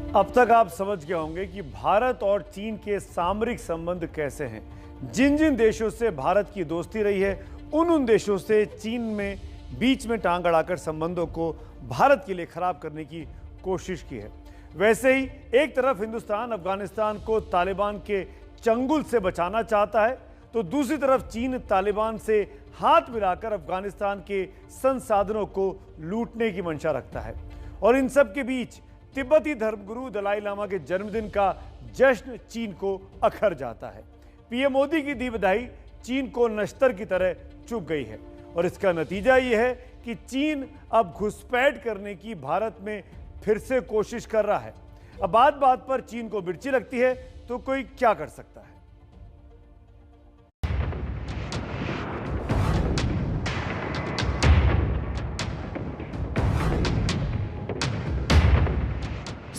अब तक आप समझ गए होंगे कि भारत और चीन के सामरिक संबंध कैसे हैं। जिन जिन देशों से भारत की दोस्ती रही है, उन देशों से चीन में बीच में टांग अड़ाकर संबंधों को भारत के लिए खराब करने की कोशिश की है। वैसे ही एक तरफ हिंदुस्तान अफगानिस्तान को तालिबान के चंगुल से बचाना चाहता है, तो दूसरी तरफ चीन तालिबान से हाथ मिलाकर अफगानिस्तान के संसाधनों को लूटने की मंशा रखता है। और इन सब के बीच तिब्बती धर्मगुरु दलाई लामा के जन्मदिन का जश्न चीन को अखर जाता है। पीएम मोदी की दी बधाई चीन को नश्तर की तरह चुभ गई है और इसका नतीजा यह है कि चीन अब घुसपैठ करने की भारत में फिर से कोशिश कर रहा है। अब बात बात पर चीन को मिर्ची लगती है तो कोई क्या कर सकता है।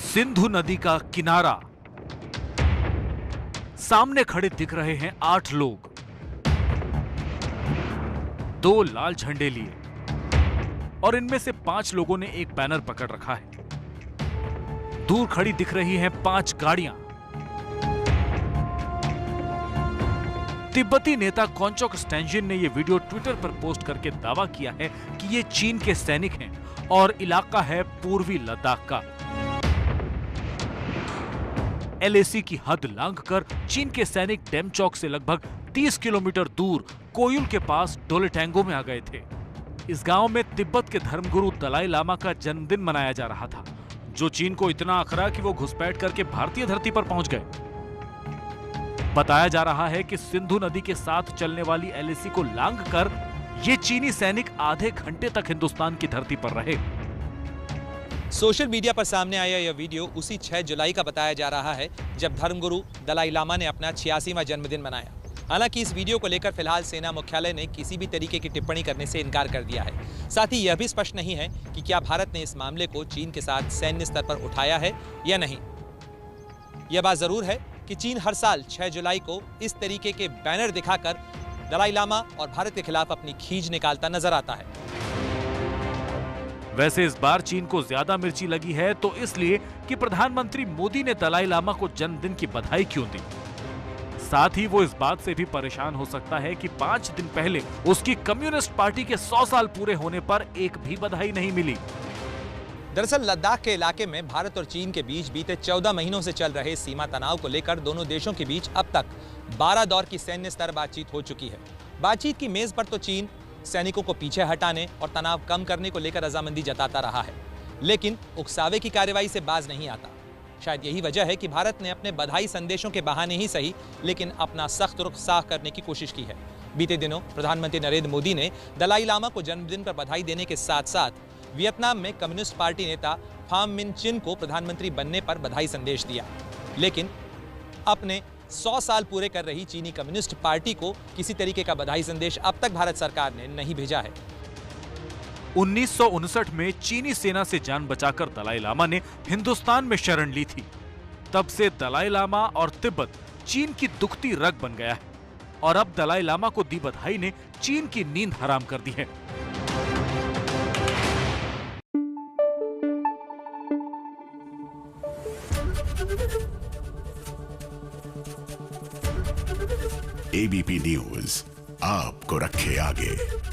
सिंधु नदी का किनारा, सामने खड़े दिख रहे हैं 8 लोग, 2 लाल झंडे लिए और इनमें से 5 लोगों ने एक बैनर पकड़ रखा है। दूर खड़ी दिख रही हैं 5 गाड़ियां। तिब्बती नेता कोंचोक स्टेंजिन ने यह वीडियो ट्विटर पर पोस्ट करके दावा किया है कि ये चीन के सैनिक हैं और इलाका है पूर्वी लद्दाख का। एलएसी की हद लांघकर चीन के सैनिक डेमचौक से लगभग 30 किलोमीटर दूर कोयुल के पास डोलेटेंगो में आ गए थे। इस गांव में तिब्बत के धर्मगुरु दलाई लामा का जन्मदिन मनाया जा रहा था, जो चीन को इतना अखरा कि वो घुसपैठ करके भारतीय धरती पर पहुंच गए। बताया जा रहा है कि सिंधु नदी के साथ चलने वाली एलएसी को लांघकर ये चीनी सैनिक आधे घंटे तक हिंदुस्तान की धरती पर रहे। सोशल मीडिया पर सामने आया यह वीडियो उसी 6 जुलाई का बताया जा रहा है, जब धर्मगुरु दलाई लामा ने अपना 86वां जन्मदिन मनाया। हालांकि इस वीडियो को लेकर फिलहाल सेना मुख्यालय ने किसी भी तरीके की टिप्पणी करने से इनकार कर दिया है। साथ ही यह भी स्पष्ट नहीं है कि क्या भारत ने इस मामले को चीन के साथ सैन्य स्तर पर उठाया है या नहीं। यह बात जरूर है कि चीन हर साल 6 जुलाई को इस तरीके के बैनर दिखाकर दलाई लामा और भारत के खिलाफ अपनी खींच निकालता नजर आता है। वैसे इस बार चीन को ज्यादा मिर्ची लगी है तो इसलिए कि प्रधानमंत्री मोदी ने दलाई लामा को जन्मदिन की बधाई क्यों दी। साथ ही वो इस बात से भी परेशान हो सकता है कि 5 दिन पहले उसकी कम्युनिस्ट पार्टी के 100 साल पूरे होने पर एक भी बधाई नहीं मिली। दरअसल लद्दाख के इलाके में भारत और चीन के बीच बीते 14 महीनों से चल रहे सीमा तनाव को लेकर दोनों देशों के बीच अब तक 12 दौर की सैन्य स्तर बातचीत हो चुकी है। बातचीत की मेज पर तो चीन सैनिकों को पीछे हटाने और तनाव कम करने को लेकर रजामंदी जताता रहा है, लेकिन उकसावे की कार्रवाई से बाज नहीं आता। शायद यही वजह है कि भारत ने अपने बधाई संदेशों के बहाने ही सही, लेकिन अपना सख्त रुख साफ करने की कोशिश की है। बीते दिनों प्रधानमंत्री नरेंद्र मोदी ने दलाई लामा को जन्मदिन पर बधाई देने के साथ साथ वियतनाम में कम्युनिस्ट पार्टी नेता फाम मिन चिन को प्रधानमंत्री बनने पर बधाई संदेश दिया, लेकिन अपने 100 साल पूरे कर रही चीनी कम्युनिस्ट पार्टी को किसी तरीके का बधाई संदेश अब तक भारत सरकार ने नहीं भेजा है। 1959 में चीनी सेना से जान बचाकर दलाई लामा ने हिंदुस्तान में शरण ली थी। तब से दलाई लामा और तिब्बत चीन की दुखती रग बन गया है और अब दलाई लामा को दी बधाई ने चीन की नींद हराम कर दी है। एबीपी न्यूज आपको रखे आगे।